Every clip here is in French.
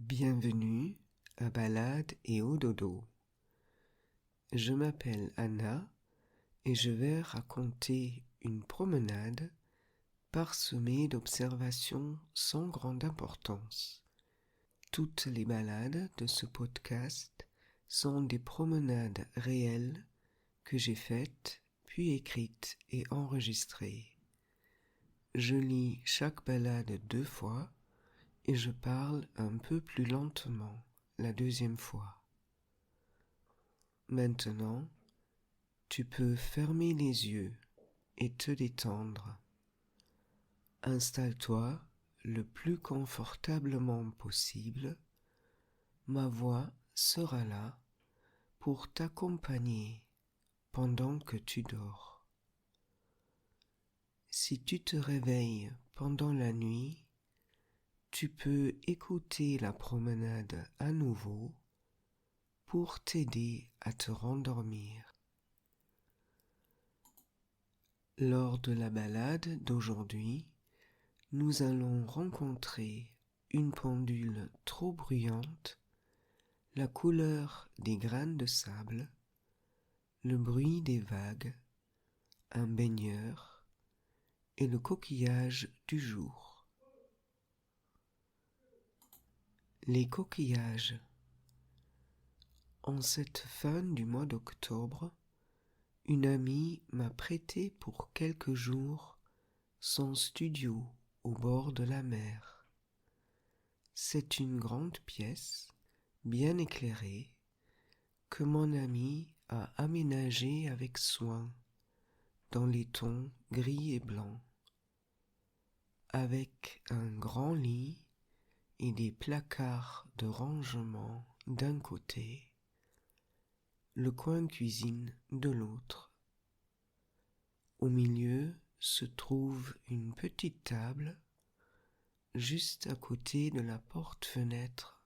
Bienvenue à Balade et au dodo. Je m'appelle Anna et je vais raconter une promenade parsemée d'observations sans grande importance. Toutes les balades de ce podcast sont des promenades réelles que j'ai faites, puis écrites et enregistrées. Je lis chaque balade 2 fois et je parle un peu plus lentement la deuxième fois. Maintenant, tu peux fermer les yeux et te détendre. Installe-toi le plus confortablement possible. Ma voix sera là pour t'accompagner pendant que tu dors. Si tu te réveilles pendant la nuit, tu peux écouter la promenade à nouveau pour t'aider à te rendormir. Lors de la balade d'aujourd'hui, nous allons rencontrer une pendule trop bruyante, la couleur des grains de sable, le bruit des vagues, un baigneur et le coquillage du jour. Les coquillages. En cette fin du mois d'octobre, une amie m'a prêté pour quelques jours son studio au bord de la mer. C'est une grande pièce, bien éclairée, que mon amie a aménagée avec soin, dans les tons gris et blancs, avec un grand lit et des placards de rangement d'un côté, le coin cuisine de l'autre. Au milieu se trouve une petite table, juste à côté de la porte-fenêtre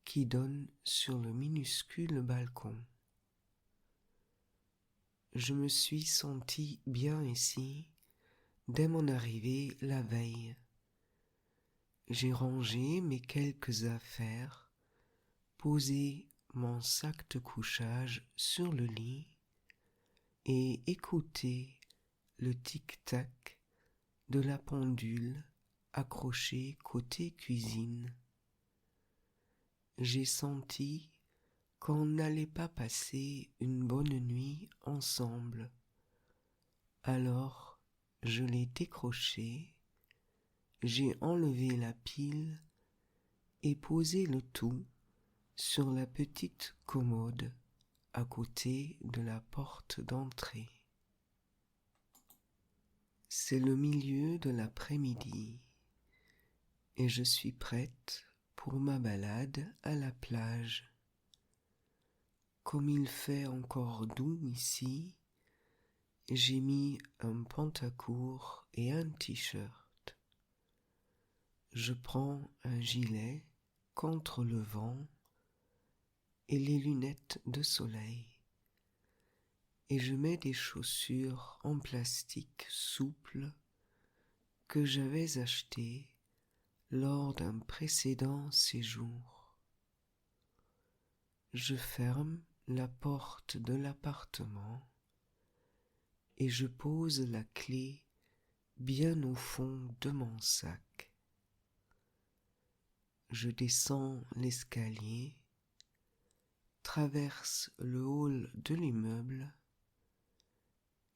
qui donne sur le minuscule balcon. Je me suis senti bien ici dès mon arrivée la veille. J'ai rangé mes quelques affaires, posé mon sac de couchage sur le lit et écouté le tic-tac de la pendule accrochée côté cuisine. J'ai senti qu'on n'allait pas passer une bonne nuit ensemble. Alors je l'ai décroché, j'ai enlevé la pile et posé le tout sur la petite commode à côté de la porte d'entrée. C'est le milieu de l'après-midi et je suis prête pour ma balade à la plage. Comme il fait encore doux ici, j'ai mis un pantacourt et un t-shirt. Je prends un gilet contre le vent et les lunettes de soleil, et je mets des chaussures en plastique souple que j'avais achetées lors d'un précédent séjour. Je ferme la porte de l'appartement et je pose la clé bien au fond de mon sac. Je descends l'escalier, traverse le hall de l'immeuble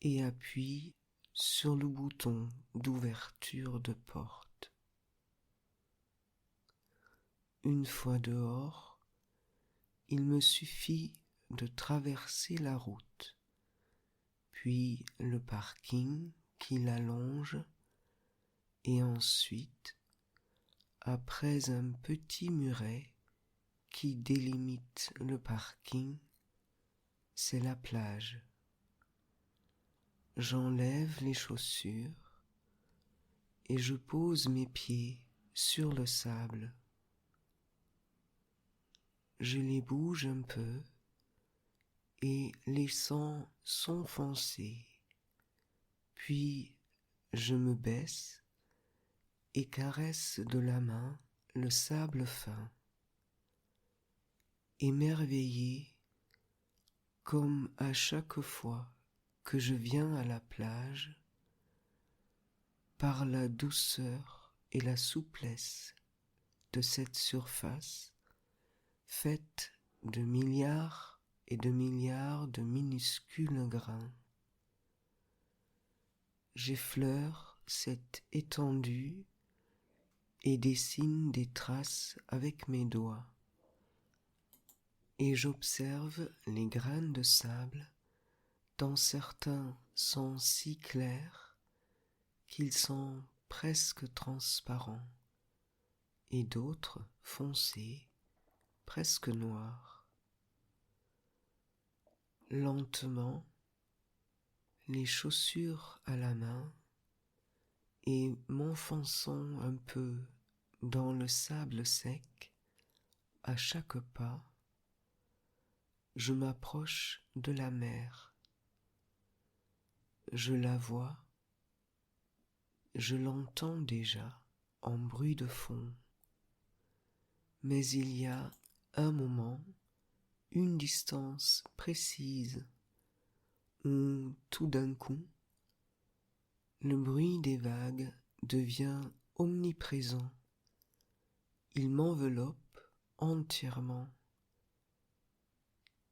et appuie sur le bouton d'ouverture de porte. Une fois dehors, il me suffit de traverser la route, puis le parking qui l'allonge, et ensuite, après un petit muret qui délimite le parking, c'est la plage. J'enlève les chaussures et je pose mes pieds sur le sable. Je les bouge un peu et les sens s'enfoncer. Puis je me baisse et caresse de la main le sable fin. émerveillé comme à chaque fois que je viens à la plage par la douceur et la souplesse de cette surface faite de milliards et de milliards de minuscules grains. J'effleure cette étendue et dessine des traces avec mes doigts. Et j'observe les grains de sable, dont certains sont si clairs qu'ils sont presque transparents, et d'autres foncés, presque noirs. Lentement, les chaussures à la main, et m'enfonçant un peu dans le sable sec, à chaque pas, je m'approche de la mer. Je la vois, je l'entends déjà en bruit de fond, mais il y a un moment, une distance précise, où tout d'un coup, le bruit des vagues devient omniprésent. Il m'enveloppe entièrement.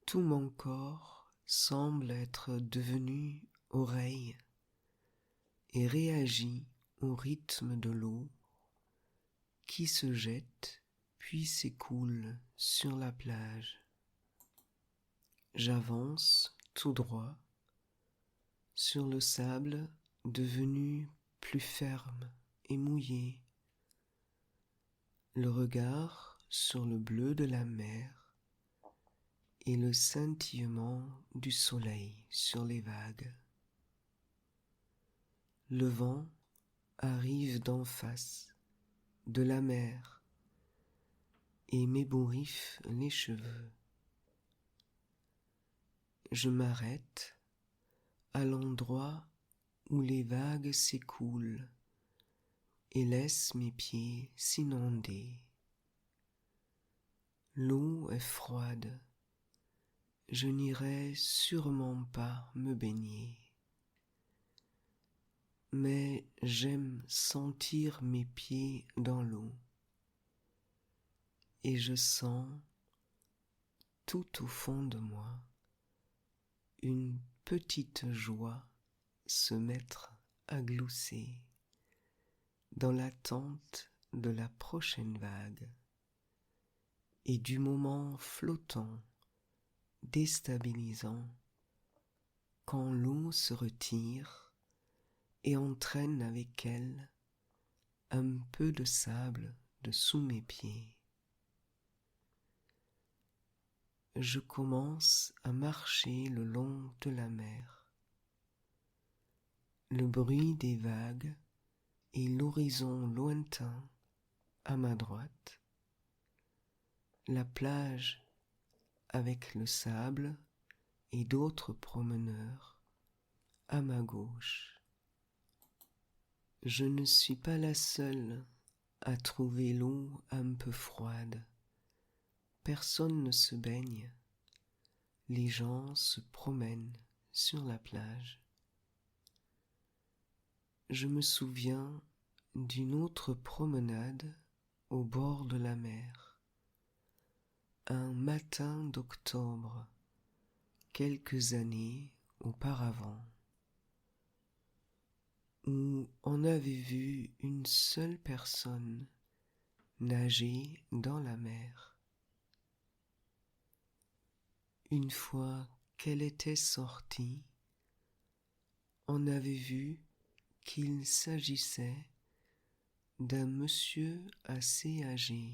Tout mon corps semble être devenu oreille et réagit au rythme de l'eau qui se jette puis s'écoule sur la plage. J'avance tout droit sur le sable devenu plus ferme et mouillé, le regard sur le bleu de la mer et le scintillement du soleil sur les vagues. Le vent arrive d'en face, de la mer, et m'ébouriffe les cheveux. Je m'arrête à l'endroit où les vagues s'écoulent et laissent mes pieds s'inonder. L'eau est froide, je n'irai sûrement pas me baigner. Mais j'aime sentir mes pieds dans l'eau et je sens tout au fond de moi une petite joie se mettre à glousser dans l'attente de la prochaine vague et du moment flottant, déstabilisant, quand l'eau se retire et entraîne avec elle un peu de sable de sous mes pieds. Je commence à marcher le long de la mer. Le bruit des vagues et l'horizon lointain à ma droite, la plage avec le sable et d'autres promeneurs à ma gauche. Je ne suis pas la seule à trouver l'eau un peu froide. Personne ne se baigne. Les gens se promènent sur la plage. Je me souviens d'une autre promenade au bord de la mer. Un matin d'octobre, quelques années auparavant, où on avait vu une seule personne nager dans la mer. Une fois qu'elle était sortie, on avait vu qu'il s'agissait d'un monsieur assez âgé,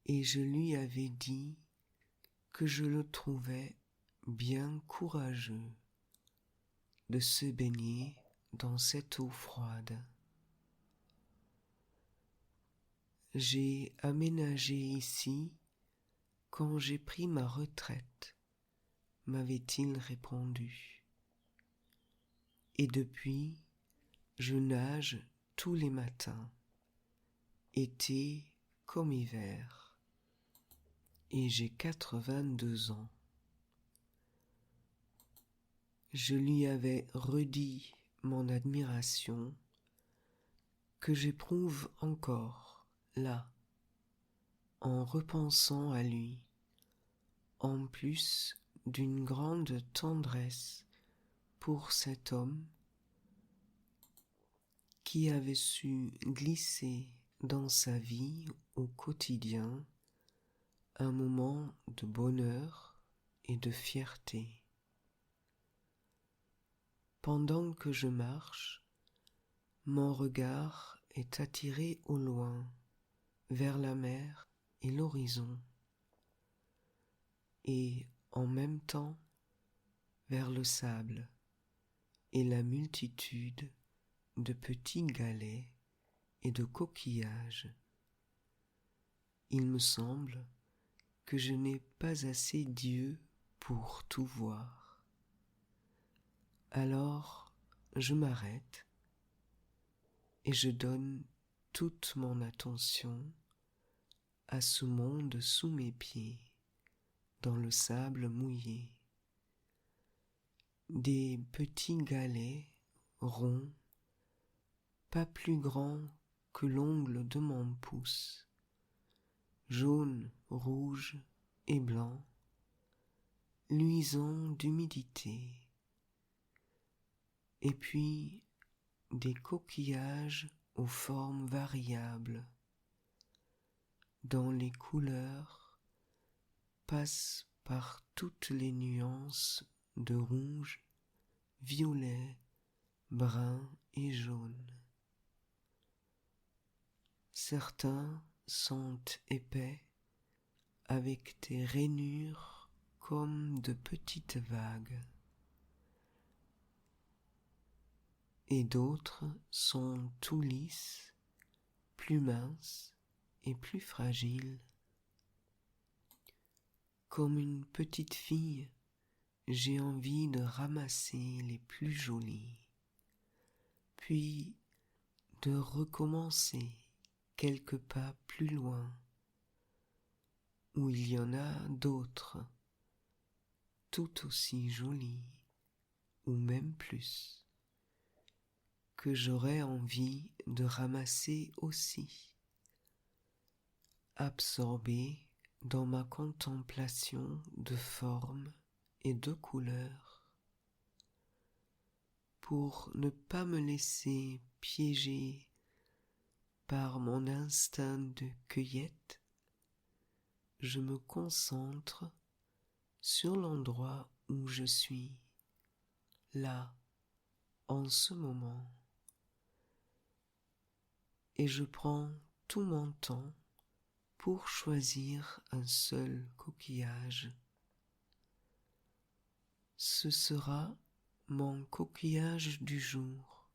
et je lui avais dit que je le trouvais bien courageux de se baigner dans cette eau froide. J'ai aménagé ici quand j'ai pris ma retraite, m'avait-il répondu. Et depuis, je nage tous les matins, été comme hiver. et j'ai 82 ans. Je lui avais redit mon admiration que j'éprouve encore là, en repensant à lui, en plus d'une grande tendresse pour cet homme qui avait su glisser dans sa vie au quotidien un moment de bonheur et de fierté. Pendant que je marche, mon regard est attiré au loin, vers la mer et l'horizon, et en même temps vers le sable et la multitude de petits galets et de coquillages. Il me semble que je n'ai pas assez d'yeux pour tout voir. Alors je m'arrête et je donne toute mon attention à ce monde sous mes pieds, dans le sable mouillé. Des petits galets ronds, pas plus grands que l'ongle de mon pouce, jaunes, rouges et blancs, luisants d'humidité, et puis des coquillages aux formes variables, dont les couleurs passent par toutes les nuances de rouge, violet, brun et jaune. Certains sont épais, avec des rainures comme de petites vagues, et d'autres sont tout lisses, plus minces et plus fragiles. Comme une petite fille, j'ai envie de ramasser les plus jolis, puis de recommencer quelques pas plus loin, où il y en a d'autres, tout aussi jolies, ou même plus, que j'aurais envie de ramasser aussi, absorbé dans ma contemplation de formes et de couleurs, pour ne pas me laisser piéger par mon instinct de cueillette. Je me concentre sur l'endroit où je suis, là, en ce moment, et je prends tout mon temps pour choisir un seul coquillage. Ce sera mon coquillage du jour.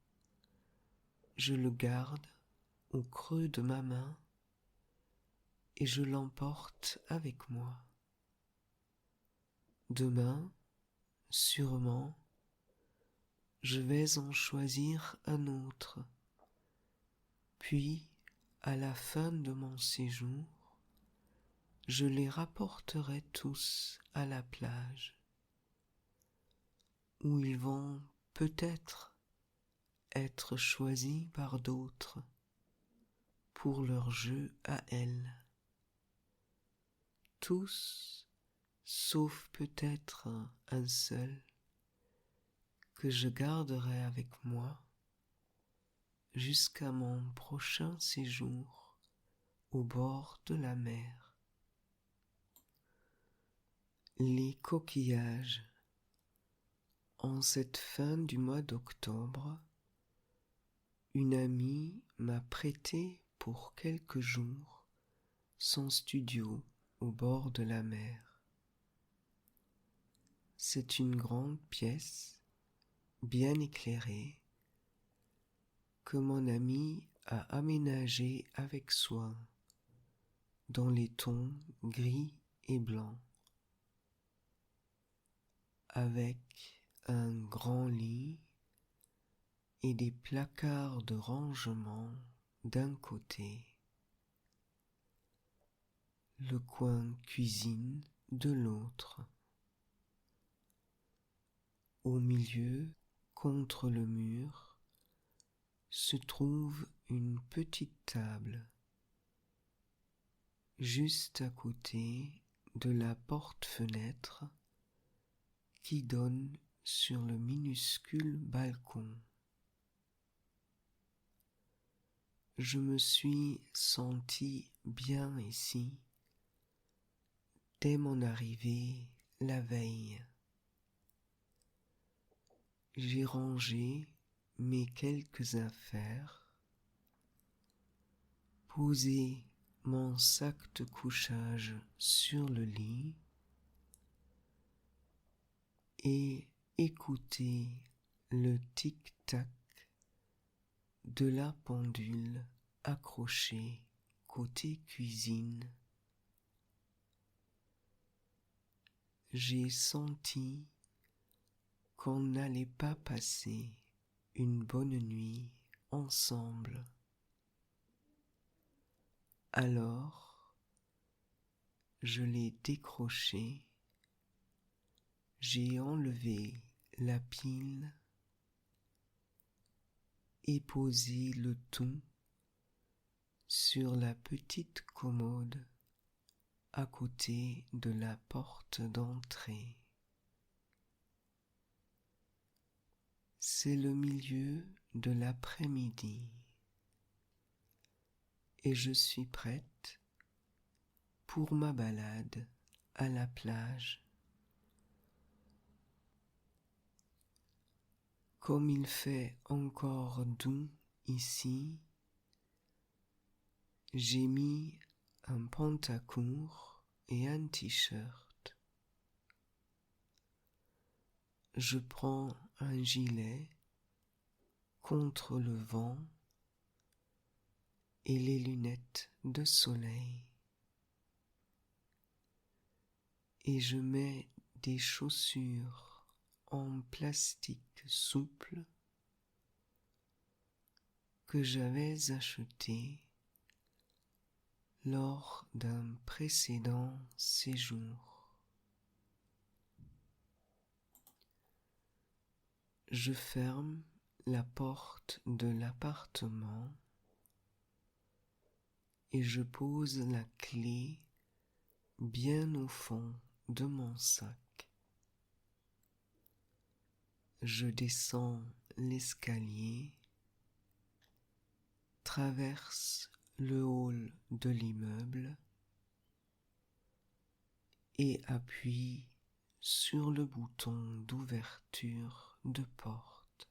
Je le garde au creux de ma main et je l'emporte avec moi. Demain, sûrement, je vais en choisir un autre. Puis, à la fin de mon séjour, je les rapporterai tous à la plage, où ils vont peut-être être choisis par d'autres pour leur jeu à elles. Tous, sauf peut-être un seul, que je garderai avec moi jusqu'à mon prochain séjour au bord de la mer. Les coquillages. En cette fin du mois d'octobre, une amie m'a prêté pour quelques jours son studio au bord de la mer. C'est une grande pièce, bien éclairée, que mon amie a aménagée avec soin, dans les tons gris et blancs, avec un grand lit et des placards de rangement d'un côté, le coin cuisine de l'autre. Au milieu, contre le mur, se trouve une petite table, juste à côté de la porte-fenêtre qui donne sur le minuscule balcon. Je me suis senti bien ici dès mon arrivée la veille. J'ai rangé mes quelques affaires, posé mon sac de couchage sur le lit et écouté le tic-tac de la pendule accrochée côté cuisine. J'ai senti qu'on n'allait pas passer une bonne nuit ensemble. Alors, je l'ai décroché, j'ai enlevé la pile et posé le tout sur la petite commode à côté de la porte d'entrée. C'est le milieu de l'après-midi et je suis prête pour ma balade à la plage. Comme il fait encore doux ici, j'ai mis un pantacourt et un t-shirt. Je prends un gilet contre le vent et les lunettes de soleil. Et je mets des chaussures en plastique souple que j'avais achetées lors d'un précédent séjour. Je ferme la porte de l'appartement et je pose la clé bien au fond de mon sac. Je descends l'escalier, traverse le hall de l'immeuble et appuie sur le bouton d'ouverture de porte.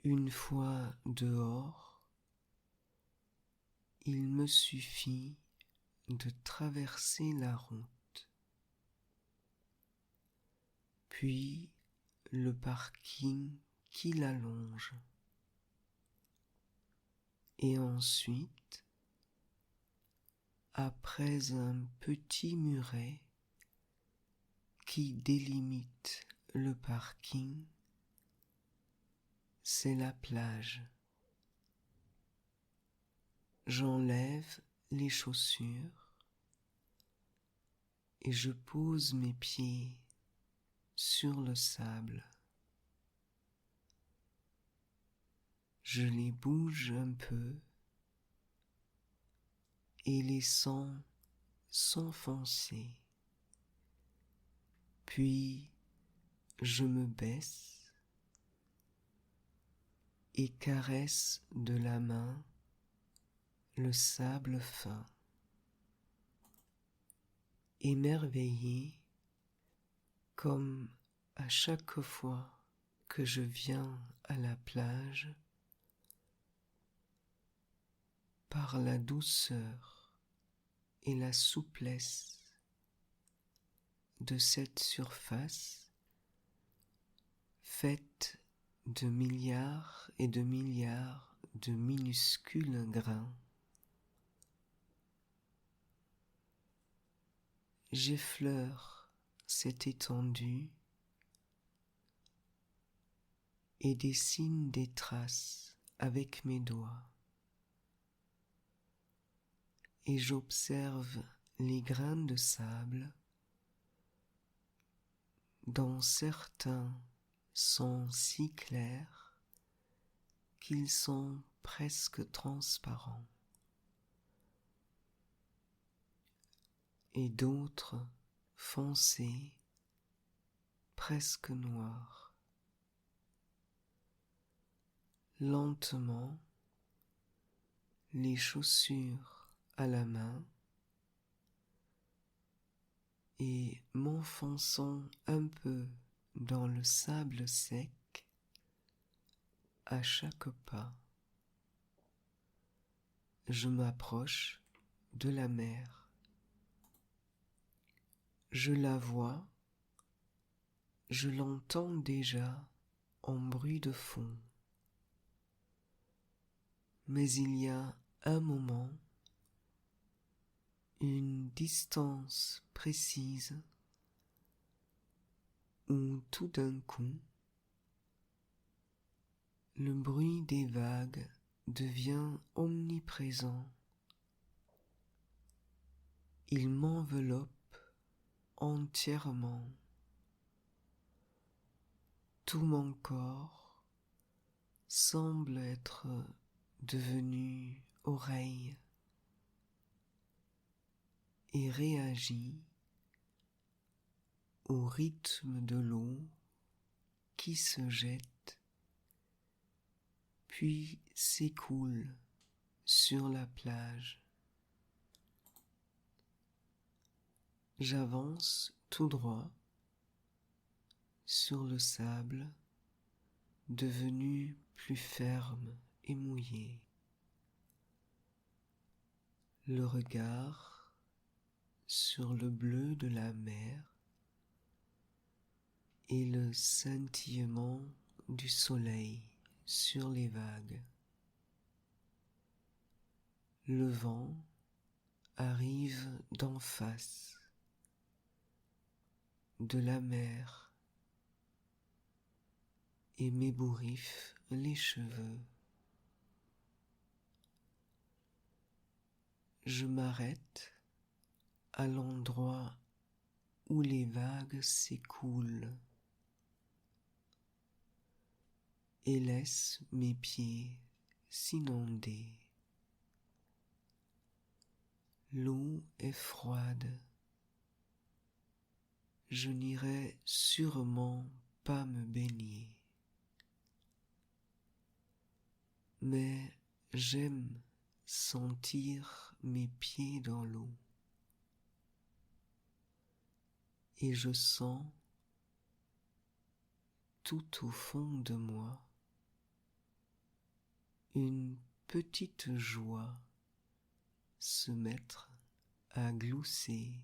Une fois dehors, il me suffit de traverser la route, puis le parking qui l'allonge, et ensuite, après un petit muret qui délimite le parking, c'est la plage. J'enlève les chaussures et je pose mes pieds sur le sable. Je les bouge un peu et les sens s'enfoncer. Puis je me baisse et caresse de la main le sable fin. Émerveillé, comme à chaque fois que je viens à la plage, par la douceur et la souplesse de cette surface faite de milliards et de milliards de minuscules grains. J'effleure cette étendue et dessine des traces avec mes doigts. et j'observe les grains de sable, dont certains sont si clairs qu'ils sont presque transparents, et d'autres foncés, presque noirs. Lentement, les chaussures à la main, et m'enfonçant un peu dans le sable sec à chaque pas, je m'approche de la mer. Je la vois, je l'entends déjà en bruit de fond. Mais il y a un moment, une distance précise, où tout d'un coup, le bruit des vagues devient omniprésent. Il m'enveloppe entièrement. Tout mon corps semble être devenu oreille et réagit au rythme de l'eau qui se jette puis s'écoule sur la plage. J'avance tout droit sur le sable devenu plus ferme et mouillé. Le regard sur le bleu de la mer et le scintillement du soleil sur les vagues. Le vent arrive d'en face, de la mer, et m'ébouriffe les cheveux. Je m'arrête à l'endroit où les vagues s'écoulent et laisse mes pieds s'inonder. L'eau est froide. Je n'irai sûrement pas me baigner. Mais j'aime sentir mes pieds dans l'eau. Et je sens tout au fond de moi une petite joie se mettre à glousser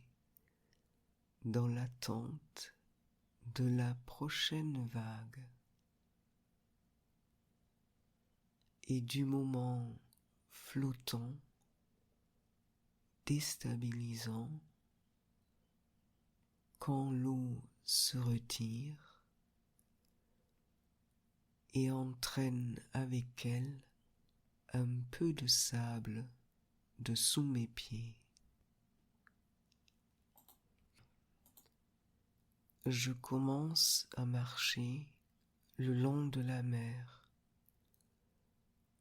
dans l'attente de la prochaine vague. Et du moment flottant, déstabilisant, quand l'eau se retire et entraîne avec elle un peu de sable dessous mes pieds. Je commence à marcher le long de la mer.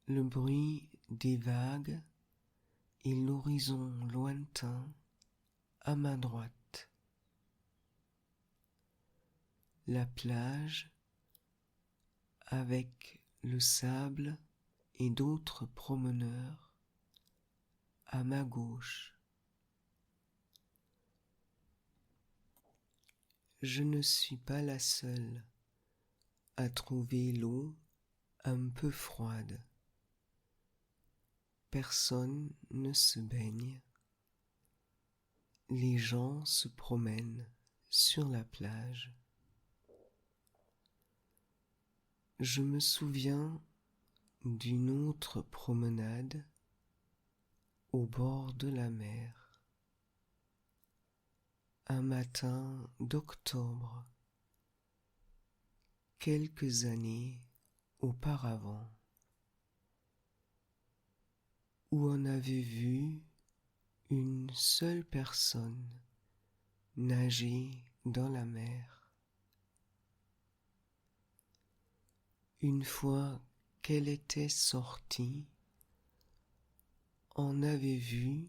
Le bruit des vagues et l'horizon lointain à ma droite. La plage avec le sable et d'autres promeneurs à ma gauche. Je ne suis pas la seule à trouver l'eau un peu froide. Personne ne se baigne. Les gens se promènent sur la plage. Je me souviens d'une autre promenade au bord de la mer. Un matin d'octobre, quelques années auparavant, où on avait vu une seule personne nageait dans la mer. Une fois qu'elle était sortie, on avait vu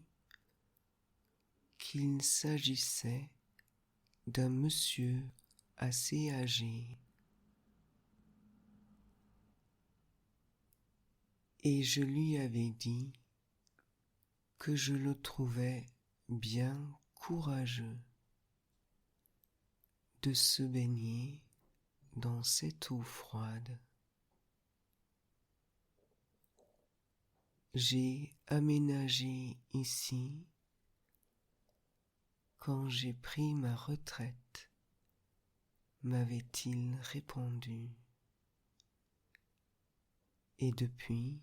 qu'il s'agissait d'un monsieur assez âgé. Et je lui avais dit que je le trouvais bien courageux de se baigner dans cette eau froide. J'ai aménagé ici quand j'ai pris ma retraite, m'avait-il répondu. Et depuis,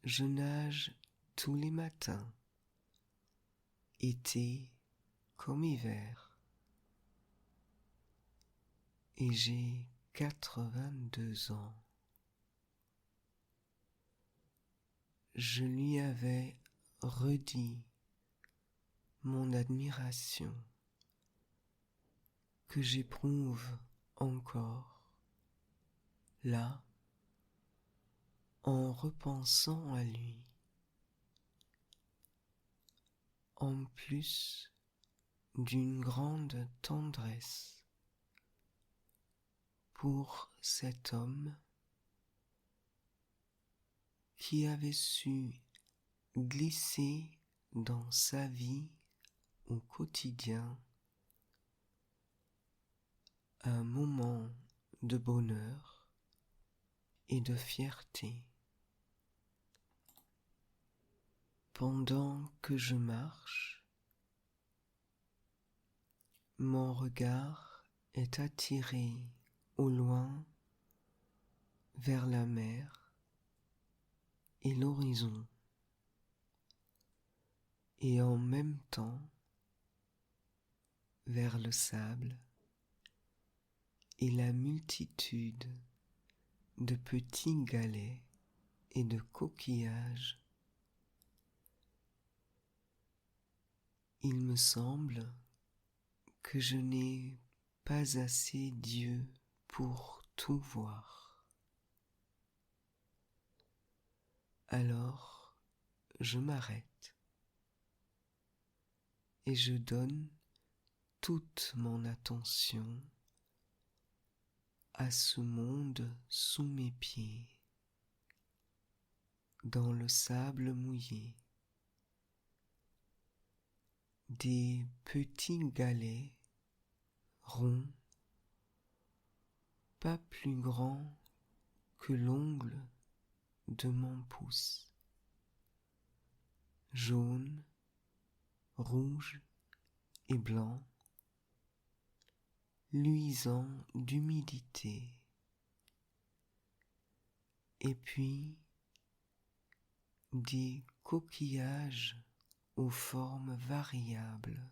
je nage tous les matins, été comme hiver, et j'ai 82 ans. Je lui avais redit mon admiration que j'éprouve encore, là, en repensant à lui. En plus d'une grande tendresse pour cet homme qui avait su glisser dans sa vie au quotidien un moment de bonheur et de fierté. Pendant que je marche, mon regard est attiré au loin vers la mer et l'horizon, et en même temps vers le sable et la multitude de petits galets et de coquillages. Il me semble que je n'ai pas assez d'yeux pour tout voir. Alors, je m'arrête et je donne toute mon attention à ce monde sous mes pieds, dans le sable mouillé. Des petits galets ronds, pas plus grands que l'ongle de mon pouce, jaunes, rouges et blancs, luisants d'humidité, et puis des coquillages aux formes variables,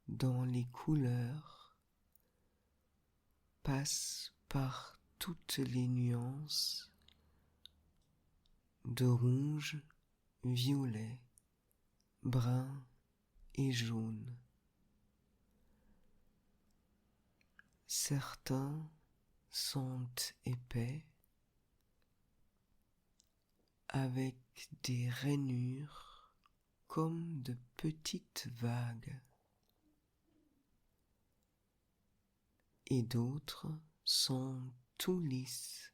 dont les couleurs passent par toutes les nuances de rouge, violet, brun et jaune. Certains sont épais, avec des rainures comme de petites vagues, et d'autres sont tout lisses,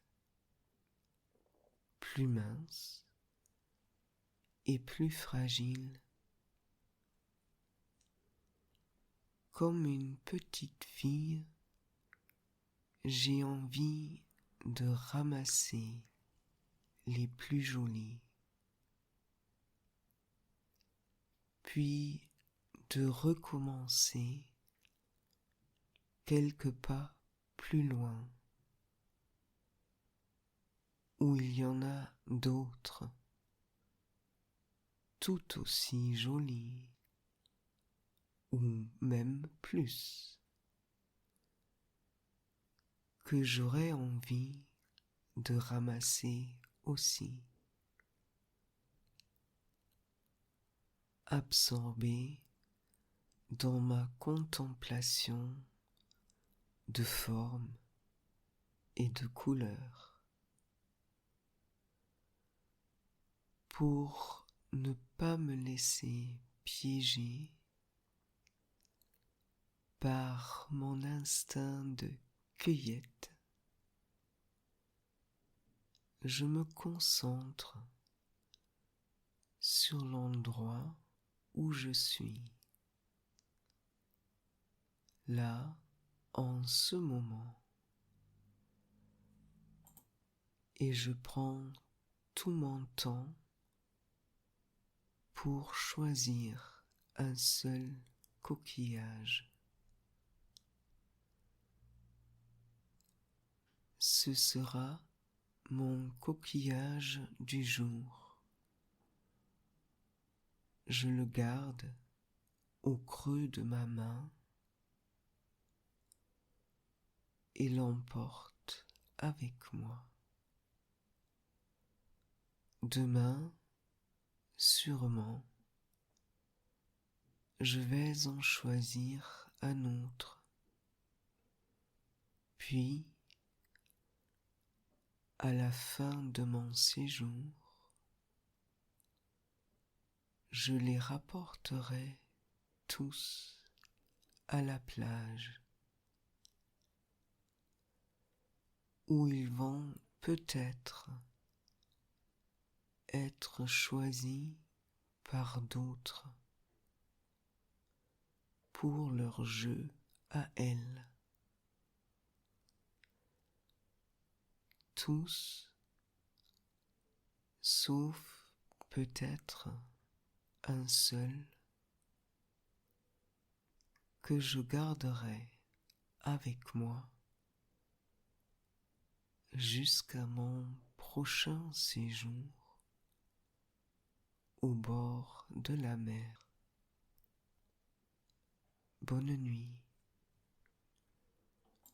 plus minces et plus fragiles, comme une petite fille. J'ai envie de ramasser les plus jolis, puis de recommencer quelques pas plus loin, où il y en a d'autres, tout aussi jolies, ou même plus, que j'aurais envie de ramasser aussi. absorbé dans ma contemplation de formes et de couleurs, pour ne pas me laisser piéger par mon instinct de cueillette. Je me concentre sur l'endroit où je suis, là, en ce moment, et je prends tout mon temps pour choisir un seul coquillage. Ce sera mon coquillage du jour. Je le garde au creux de ma main et l'emporte avec moi. Demain, sûrement, je vais en choisir un autre. Puis, à la fin de mon séjour, je les rapporterai tous à la plage, où ils vont peut-être être choisis par d'autres pour leur jeu à elles. Tous, sauf peut-être un seul que je garderai avec moi jusqu'à mon prochain séjour au bord de la mer. Bonne nuit.